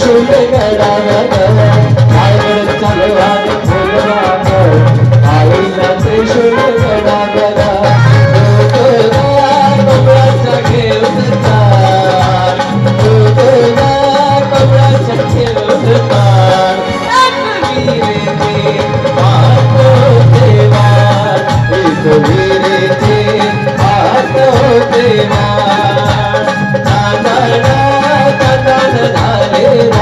त्रिशूल गडावर रायगड चालवार फुलवार आईला त्रिशूल गडावर कमळाचा घेऊन तार कमळाचा घेऊन तार वीरेचे पाहतो देवा झालेला